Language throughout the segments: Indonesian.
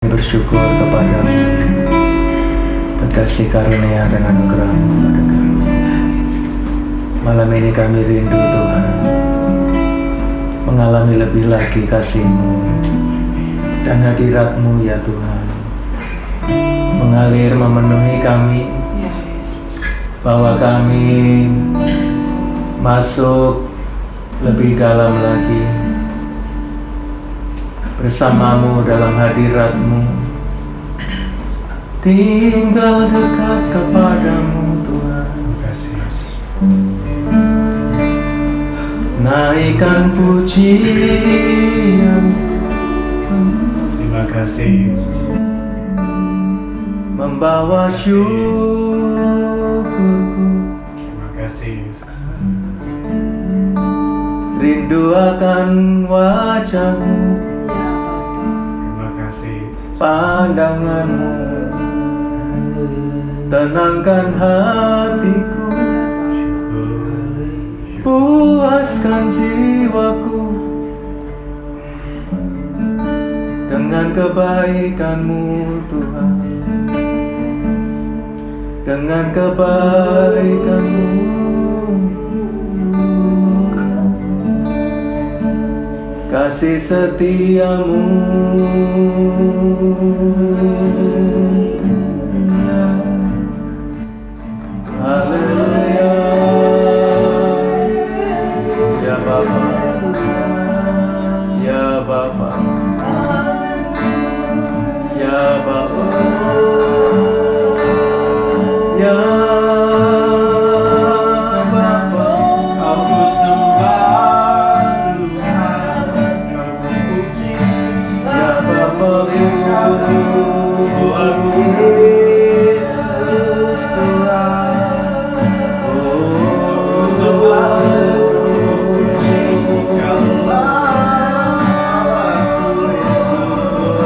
Bersyukur kepadamu berkasih karunia dan anugerah-Mu pada kami. Malam ini kami rindu Tuhan mengalami lebih lagi kasih-Mu dan hadirat-Mu ya Tuhan, mengalir memenuhi kami, bahwa kami masuk lebih dalam lagi bersama-Mu dalam hadirat-Mu, tinggal dekat kepadamu Tuhan. Naikkan pujian, Terima kasih Yesus. membawa syukurku, Terima kasih Yesus. rindu akan wajah-Mu, Terima kasih Yesus. pandangan-Mu tenangkan hatiku, Syukur. puaskan jiwaku dengan kebaikan-Mu Tuhan, dengan kebaikan-Mu. Kasih setia-Mu haleluya. Ya Bapa, ya Bapa, ya Bapa, ya Bapa, Aku sembah Tuhan, Kau puji, ya Bapa, aku Yesus Tuhan. Oh, sembah, puji, Kaulah Allahku Yesus.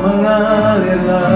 mengalirlah,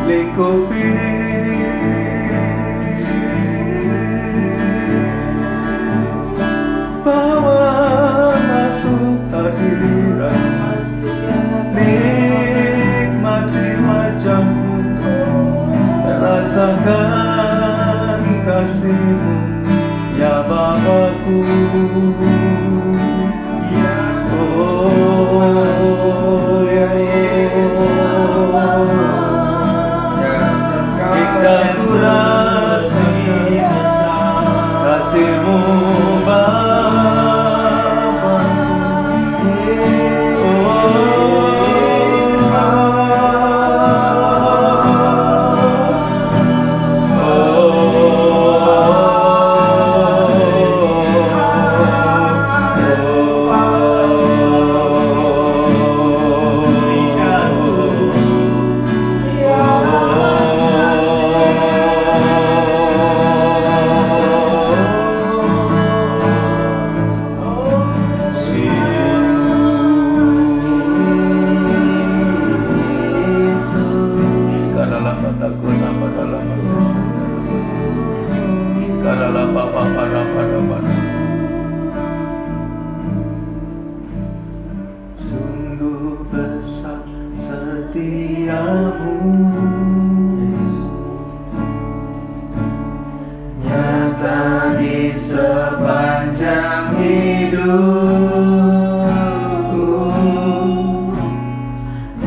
lingkupi bawa masuk hadirat, nikmati wajahmu, rasakan kasihmu ya Bapakku. Oh ya Yesus, kita ku rasakan kasihmu Bapa. Sungguh besar setiamu, nyata di sepanjang hidupku.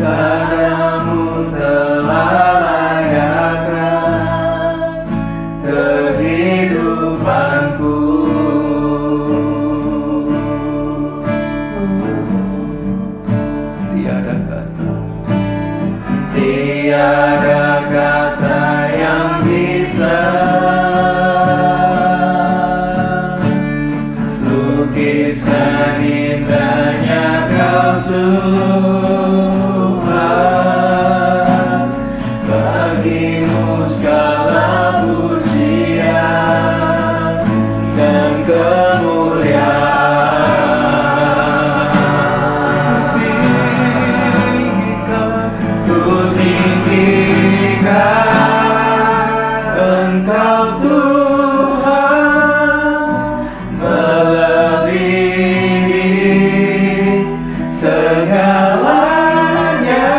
Darahmu telah layakkan kehidupanku. Tiada kata yang bisa lukiskan indahnya Kau Tuhan. Bagimu segala pujian dan kemuliaan. Engkau Tuhan melebihi segalanya,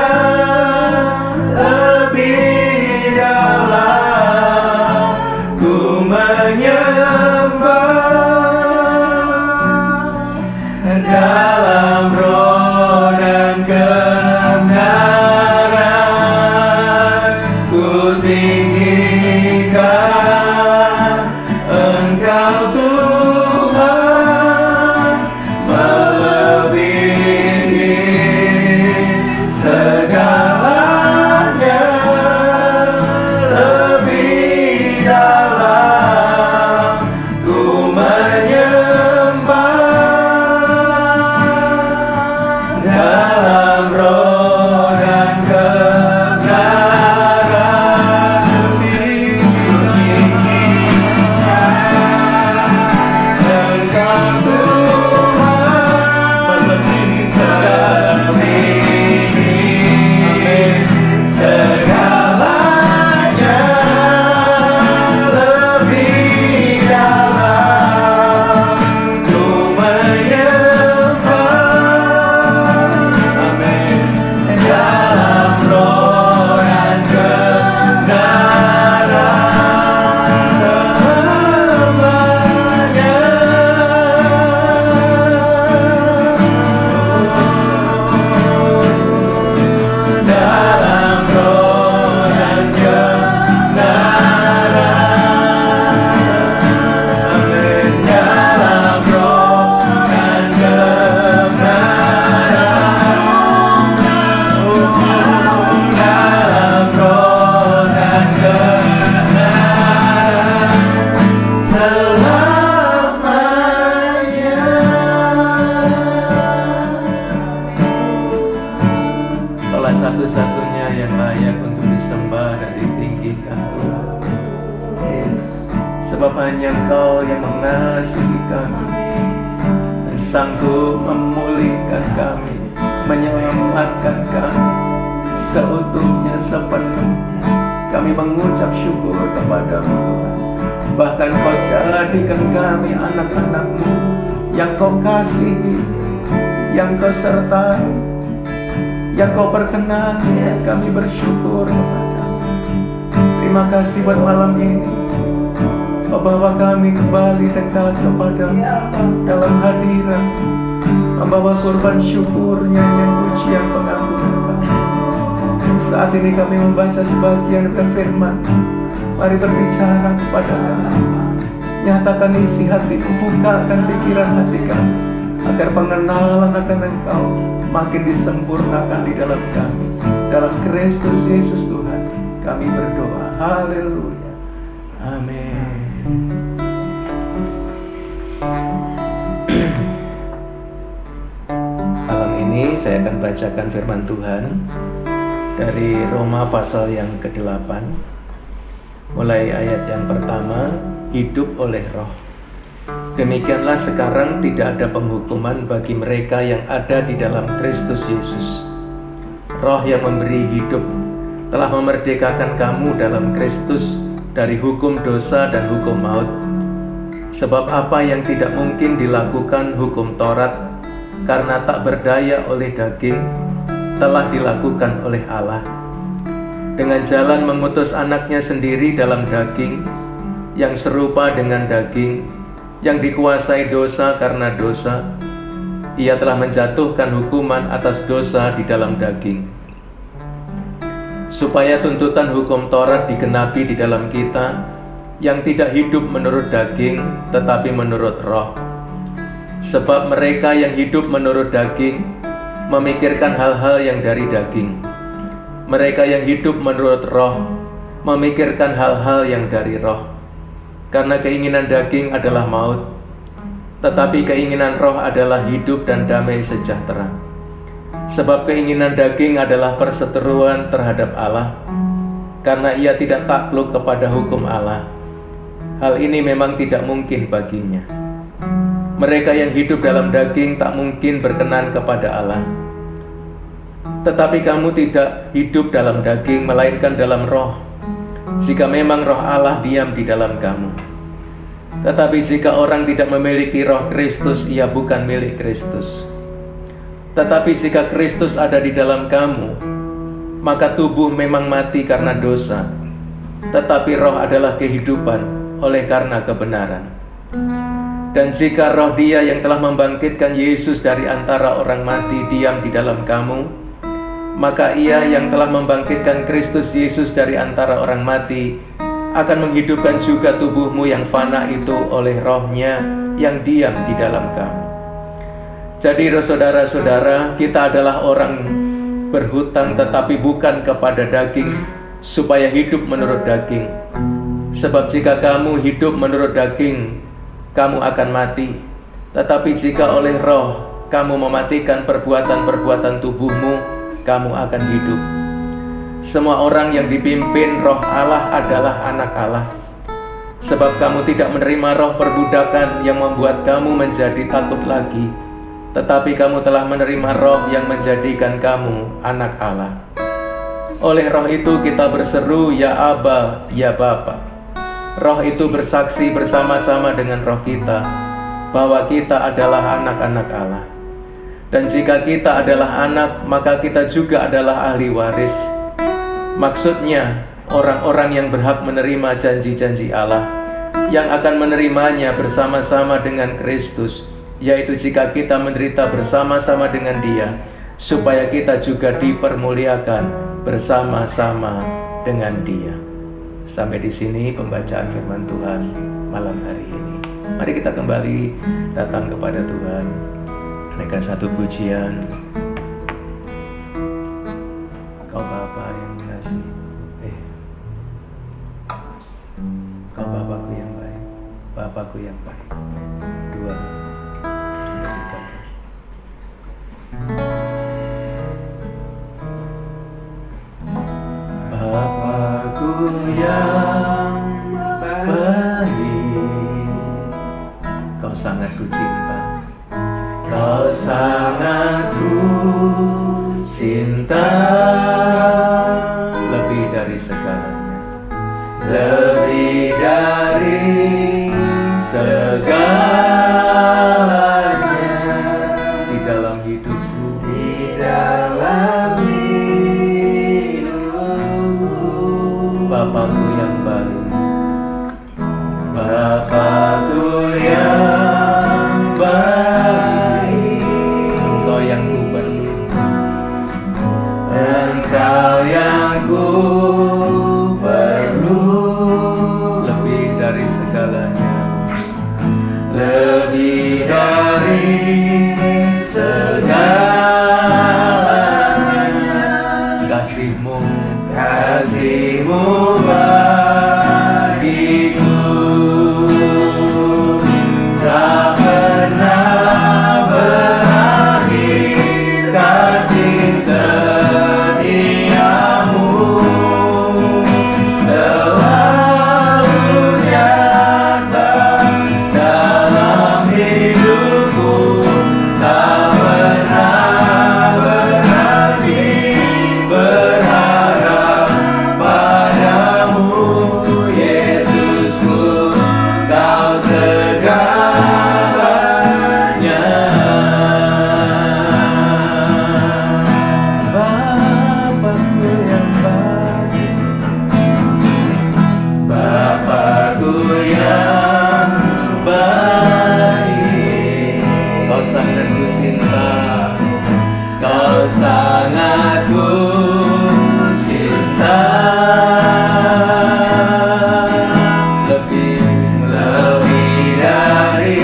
lebih dalam ku menyembah dalam roh dan kebenaran. Ku tinggikan Engkau Tuhan melebihi segalanya, lebih dalam ku menyembah dalam roh dan satu-satunya yang layak untuk disembah dan ditinggikan Tuhan. Sebab hanya Engkau yang mengasihi kami dan sanggup memulihkan kami, menyelamatkan kami seutuhnya, sepenuhnya. Kami mengucap syukur kepada-Mu Tuhan. Bahkan Kau jadikan kami anak-anak-Mu yang Kau kasihi, yang Kau sertai, yang Kau perkenani. Kami bersyukur kepada-Mu. Terima kasih buat malam ini. Kau bawa kami kembali dekat kepada-Mu dalam hadirat, membawa korban syukur, nyanyian pujian pengampunan kami. Saat ini kami membaca sebagian firman. Mari berbicara kepada kami. Nyatakan isi hati-Mu, bukakan pikiran hati kami, agar pengenalan akan Engkau makin disempurnakan di dalam kami. Dalam Kristus Yesus Tuhan kami berdoa. Haleluya. Amin. Malam ini saya akan bacakan firman Tuhan dari Roma pasal yang ke-8, mulai ayat yang pertama, hidup oleh roh. Demikianlah sekarang tidak ada penghukuman bagi mereka yang ada di dalam Kristus Yesus. Roh yang memberi hidup telah memerdekakan kamu dalam Kristus dari hukum dosa dan hukum maut. Sebab apa yang tidak mungkin dilakukan hukum Taurat karena tak berdaya oleh daging, telah dilakukan oleh Allah. Dengan jalan mengutus anaknya sendiri dalam daging, yang serupa dengan daging, yang dikuasai dosa karena dosa, ia telah menjatuhkan hukuman atas dosa di dalam daging, supaya tuntutan hukum Taurat digenapi di dalam kita, yang tidak hidup menurut daging, tetapi menurut roh. Sebab mereka yang hidup menurut daging memikirkan hal-hal yang dari daging. Mereka yang hidup menurut roh memikirkan hal-hal yang dari roh. Karena keinginan daging adalah maut, tetapi keinginan roh adalah hidup dan damai sejahtera. Sebab keinginan daging adalah perseteruan terhadap Allah, karena ia tidak takluk kepada hukum Allah. Hal ini memang tidak mungkin baginya. Mereka yang hidup dalam daging tak mungkin berkenan kepada Allah. Tetapi kamu tidak hidup dalam daging, melainkan dalam roh, jika memang roh Allah diam di dalam kamu. Tetapi jika orang tidak memiliki roh Kristus, ia bukan milik Kristus. Tetapi jika Kristus ada di dalam kamu, maka tubuh memang mati karena dosa, tetapi roh adalah kehidupan oleh karena kebenaran. Dan jika roh Dia yang telah membangkitkan Yesus dari antara orang mati diam di dalam kamu, maka Ia yang telah membangkitkan Kristus Yesus dari antara orang mati akan menghidupkan juga tubuhmu yang fana itu oleh roh-Nya yang diam di dalam kamu. Jadi saudara-saudara, kita adalah orang berhutang, tetapi bukan kepada daging, supaya hidup menurut daging. Sebab jika kamu hidup menurut daging, kamu akan mati. Tetapi jika oleh roh kamu mematikan perbuatan-perbuatan tubuhmu, kamu akan hidup. Semua orang yang dipimpin roh Allah adalah anak Allah. Sebab kamu tidak menerima roh perbudakan yang membuat kamu menjadi takut lagi, tetapi kamu telah menerima roh yang menjadikan kamu anak Allah. Oleh roh itu kita berseru, ya Aba, ya Bapa. Roh itu bersaksi bersama-sama dengan roh kita bahwa kita adalah anak-anak Allah. Dan jika kita adalah anak, maka kita juga adalah ahli waris. Maksudnya, orang-orang yang berhak menerima janji-janji Allah, yang akan menerimanya bersama-sama dengan Kristus, yaitu jika kita menderita bersama-sama dengan Dia, supaya kita juga dipermuliakan bersama-sama dengan Dia. Sampai di sini pembacaan firman Tuhan malam hari ini. Mari kita kembali datang kepada Tuhan dengan satu pujian. Kau Bapa yang mengasihi, Kau Bapakku yang baik, Bapakku yang baik. Dua, tiga. Bapakku yang baik, Kau sangat kucinta, Kau sangat kucinta lebih dari segalanya. lebih dari segalanya di dalam hidupku, di dalam hidupku. Bapakku yang baik, Bapakku yang baik, Engkau yang ku perlu, Engkau yang ku perlu, lebih dari segalanya, lebih dari segalanya. kasih-Mu Kasih-Mu bagiku tak pernah berakhir, kasih setiamu selalu nyata dalam hidupku, tak pernah berhenti berharap padamu, Yesusku, Kau segalanya. Bapakku yang baik, Bapakku yang baik, Kau sangat ku cinta, Kau sangat ku cinta, lebih lebih dari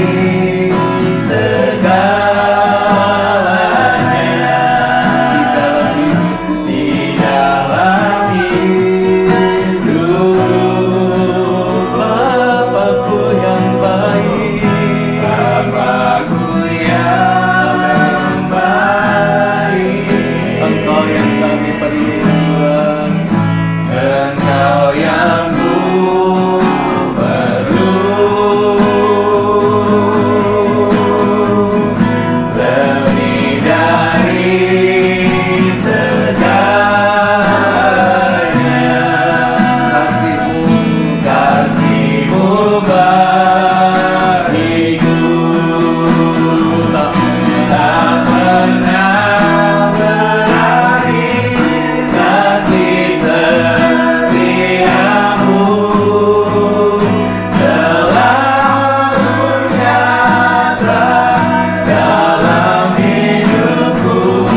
segalanya di dalam hidupku. di dalam hidupku. Bapakku yang baik, Bapakku yang baik, Engkau yang kami perlu, Tuhan. Engkau yang ku perlu, lebih dari segalanya. Kasih-Mu Kasih-Mu bagiku tak tak pernah berakhir, kasih setiamu selalu nyata dalam hidupku,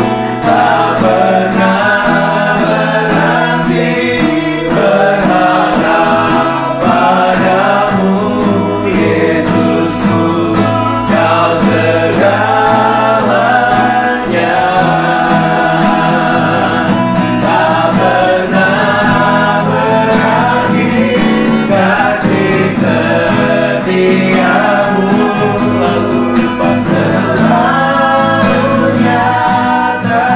tak pernah berhenti berharap padamu, Yesusku, Kau segalanya. Tak pernah berakhir, kasih setiamu selalu nyata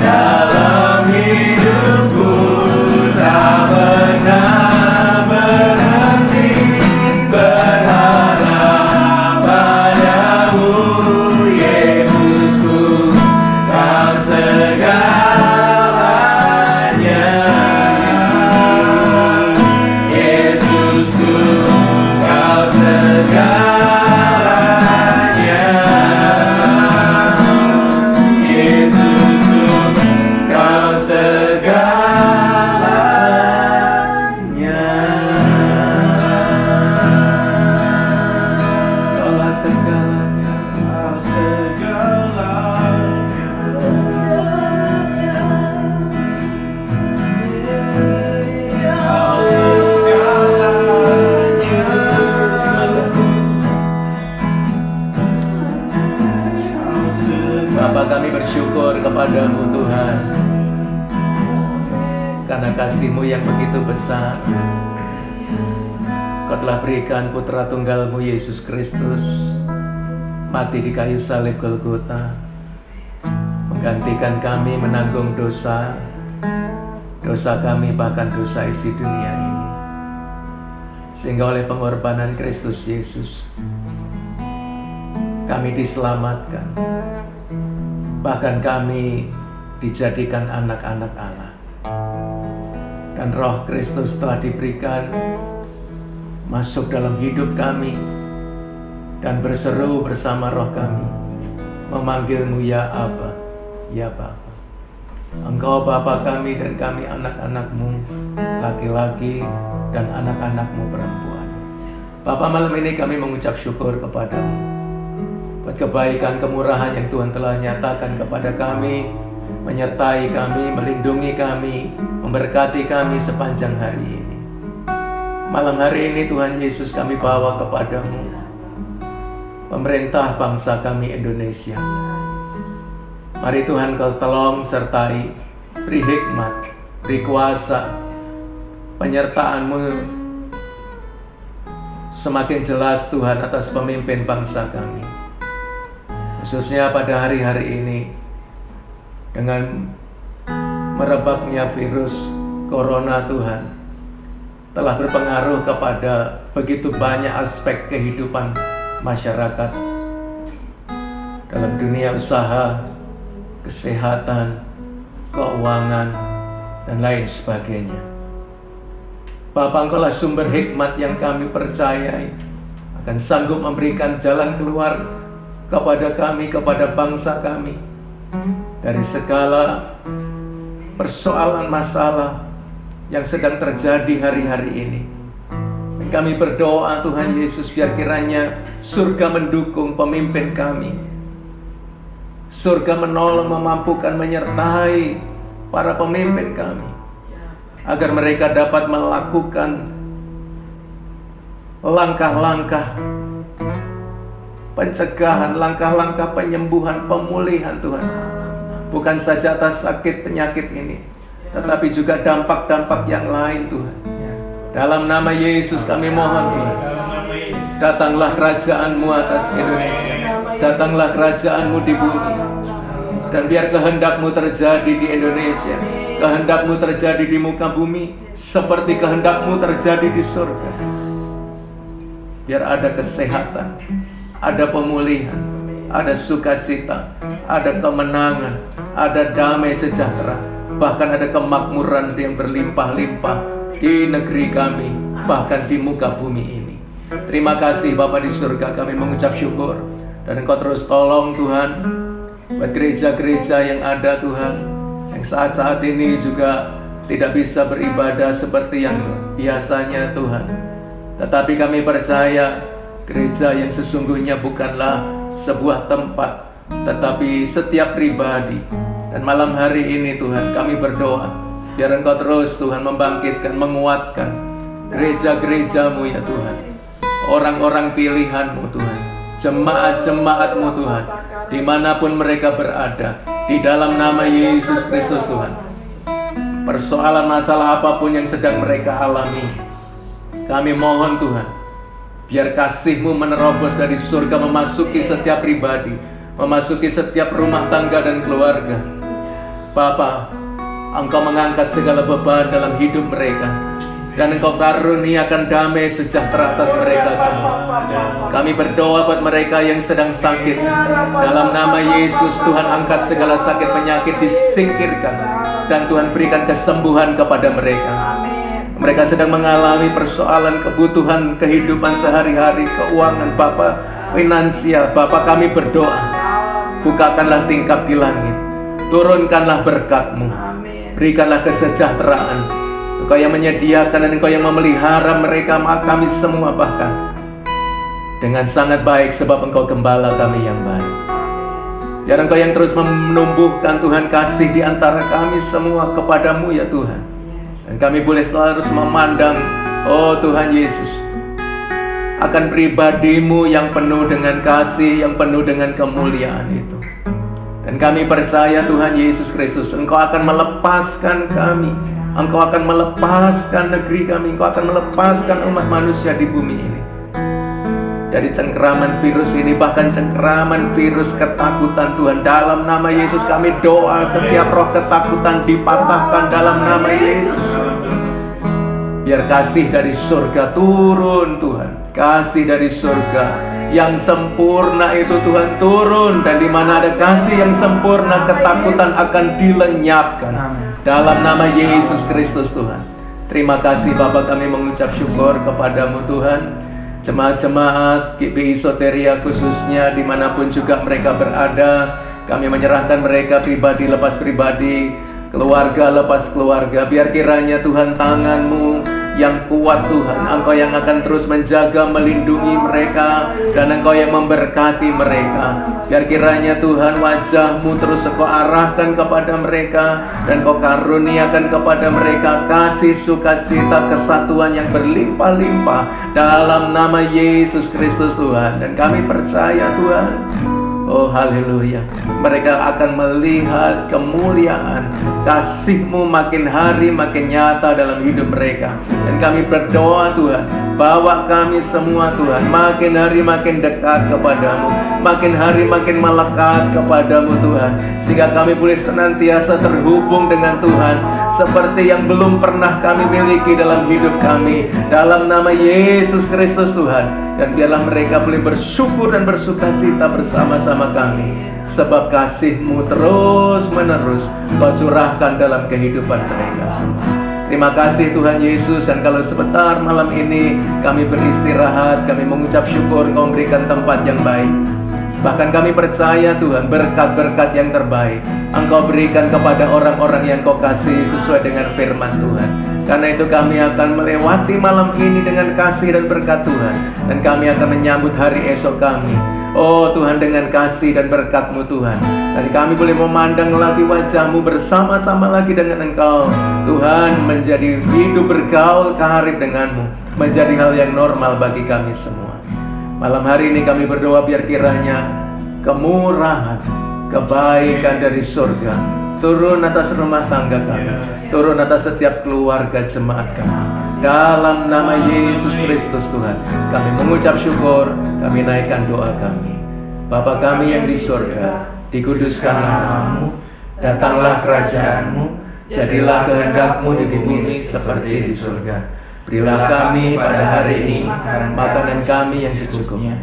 dalam hidupku, tak pernah berhenti berharap padamu, Yesusku, Kau segalanya. Yesusku, Kau segalanya. Yesusku, Kau segalanya. Kaulah segalanya. Kau segalanya. Kau segalanya. Bapa, kami bersyukur kepadamu, Tuhan, karena kasih-Mu yang begitu besar. Kau telah berikan putra tunggal-Mu Yesus Kristus mati di kayu salib Golgota, menggantikan kami menanggung dosa kami, bahkan dosa isi dunia ini. Sehingga oleh pengorbanan Kristus Yesus, kami diselamatkan, bahkan kami dijadikan anak-anak Allah. dan Roh Kristus telah diberikan masuk dalam hidup kami dan berseru bersama roh kami, memanggil-Mu ya Aba, ya Bapa. Engkau Bapa kami dan kami anak-anak-Mu laki-laki dan anak-anak-Mu perempuan. Bapa, malam ini kami mengucap syukur kepadamu buat kebaikan kemurahan yang Tuhan telah nyatakan kepada kami, menyertai kami, melindungi kami, memberkati kami sepanjang hari ini. Malam hari ini Tuhan Yesus kami bawa kepadamu pemerintah bangsa kami Indonesia. Mari Tuhan Kau tolong sertai, beri hikmat, beri kuasa, penyertaan-Mu semakin jelas Tuhan atas pemimpin bangsa kami. Khususnya pada hari-hari ini dengan merebaknya virus corona Tuhan telah berpengaruh kepada begitu banyak aspek kehidupan masyarakat dalam dunia usaha, kesehatan, keuangan, dan lain sebagainya. Bapa, Engkaulah sumber hikmat yang kami percayai akan sanggup memberikan jalan keluar kepada kami, kepada bangsa kami dari segala persoalan masalah yang sedang terjadi hari-hari ini. Dan kami berdoa Tuhan Yesus, biar kiranya surga mendukung pemimpin kami, surga menolong, memampukan, menyertai para pemimpin kami, agar mereka dapat melakukan langkah-langkah pencegahan, langkah-langkah penyembuhan, pemulihan Tuhan. Bukan saja atas sakit penyakit ini, tetapi juga dampak-dampak yang lain Tuhan. Dalam nama Yesus kami mohon Tuhan, datanglah kerajaan-Mu atas Indonesia, datanglah kerajaan-Mu di bumi, dan biar kehendak-Mu terjadi di Indonesia, kehendak-Mu terjadi di muka bumi, seperti kehendak-Mu terjadi di surga. Biar ada kesehatan, ada pemulihan, ada sukacita, ada kemenangan, ada damai sejahtera, bahkan ada kemakmuran yang berlimpah-limpah di negeri kami, bahkan di muka bumi ini. Terima kasih Bapa di surga, kami mengucap syukur, dan Engkau terus tolong Tuhan buat gereja-gereja yang ada Tuhan, yang saat-saat ini juga tidak bisa beribadah seperti yang biasanya Tuhan. Tetapi kami percaya gereja yang sesungguhnya bukanlah sebuah tempat, tetapi setiap pribadi. Dan malam hari ini Tuhan kami berdoa, biar Engkau terus Tuhan membangkitkan, menguatkan gereja-gereja-Mu ya Tuhan, orang-orang pilihan-Mu Tuhan, jemaat-jemaat-Mu Tuhan, dimanapun mereka berada, di dalam nama Yesus Kristus Tuhan. Persoalan masalah apapun yang sedang mereka alami, kami mohon Tuhan, biar kasih-Mu menerobos dari surga, memasuki setiap pribadi, memasuki setiap rumah tangga dan keluarga. Bapa, Engkau mengangkat segala beban dalam hidup mereka, dan Engkau karuniakan damai sejahtera atas mereka semua. Kami berdoa buat mereka yang sedang sakit, dalam nama Yesus Tuhan angkat segala sakit penyakit, disingkirkan, dan Tuhan berikan kesembuhan kepada mereka. Mereka sedang mengalami persoalan kebutuhan kehidupan sehari-hari, keuangan Bapa, finansial. Bapa, kami berdoa, bukakanlah tingkap di langit, turunkanlah berkat-Mu, berikanlah kesejahteraan. Engkau yang menyediakan dan Engkau yang memelihara mereka, kami semua bahkan dengan sangat baik, sebab Engkau gembala kami yang baik. Biar Engkau yang terus menumbuhkan Tuhan kasih di antara kami semua kepadamu ya Tuhan. Dan kami boleh selalu memandang, oh Tuhan Yesus, akan pribadi-Mu yang penuh dengan kasih, yang penuh dengan kemuliaan itu. Dan kami percaya Tuhan Yesus Kristus, Engkau akan melepaskan kami, Engkau akan melepaskan negeri kami, Engkau akan melepaskan umat manusia di bumi ini dari cengkeraman virus ini, bahkan cengkeraman virus ketakutan Tuhan. Dalam nama Yesus kami doa, setiap roh ketakutan dipatahkan dalam nama Yesus. Biar kasih dari surga turun Tuhan, kasih dari surga yang sempurna itu Tuhan turun, dan di mana ada kasih yang sempurna, ketakutan akan dilenyapkan dalam nama Yesus Kristus Tuhan. Terima kasih Bapa, kami mengucap syukur kepadamu Tuhan. Jemaat-jemaat GBI Soteria khususnya dimanapun juga mereka berada, kami menyerahkan mereka pribadi lepas pribadi, keluarga lepas keluarga. Biar kiranya Tuhan tangan-Mu yang kuat Tuhan, Engkau yang akan terus menjaga, melindungi mereka, dan Engkau yang memberkati mereka. Biar kiranya Tuhan wajah-Mu terus Engkau arahkan kepada mereka, dan Engkau karuniakan kepada mereka kasih, sukacita, kesatuan yang berlimpah-limpah dalam nama Yesus Kristus Tuhan. Dan kami percaya Tuhan, oh haleluya, mereka akan melihat kemuliaan kasih-Mu makin hari makin nyata dalam hidup mereka. Dan kami berdoa Tuhan, bawa kami semua Tuhan makin hari makin dekat kepadamu, makin hari makin melekat kepadamu Tuhan, sehingga kami boleh senantiasa terhubung dengan Tuhan seperti yang belum pernah kami miliki dalam hidup kami, dalam nama Yesus Kristus Tuhan. Dan biarlah mereka boleh bersyukur dan bersukacita bersama-sama kami, sebab kasih-Mu terus menerus Kau curahkan dalam kehidupan mereka. Terima kasih Tuhan Yesus. Dan kalau sebentar malam ini kami beristirahat, kami mengucap syukur Kau memberikan tempat yang baik. Bahkan kami percaya Tuhan, berkat-berkat yang terbaik Engkau berikan kepada orang-orang yang Kau kasih sesuai dengan firman Tuhan. Karena itu kami akan melewati malam ini dengan kasih dan berkat Tuhan, dan kami akan menyambut hari esok kami, oh Tuhan, dengan kasih dan berkat-Mu Tuhan. Dan kami boleh memandang lagi wajah-Mu bersama-sama lagi dengan Engkau Tuhan, menjadi hidup bergaul karib dengan-Mu, menjadi hal yang normal bagi kami semua. Malam hari ini kami berdoa biar kiranya kemurahan, kebaikan dari surga turun atas rumah tangga kami, turun atas setiap keluarga jemaat kami. Dalam nama Yesus Kristus Tuhan, kami mengucap syukur, kami naikkan doa kami. Bapa kami yang di surga, dikuduskanlah nama-Mu, datanglah kerajaan-Mu, jadilah kehendak-Mu di bumi seperti di surga. Berilah kami pada hari ini makanan kami yang secukupnya,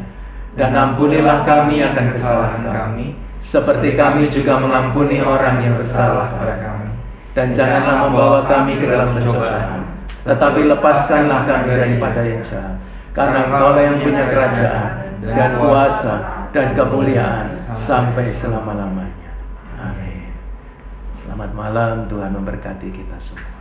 dan ampunilah kami akan kesalahan kami, seperti kami juga mengampuni orang yang bersalah kepada kami. Dan janganlah membawa kami ke dalam pencobaan, tetapi lepaskanlah kami daripada yang jahat. Karena Engkau yang punya kerajaan, dan kuasa, dan kemuliaan sampai selama-lamanya. Amin. Selamat malam, Tuhan memberkati kita semua.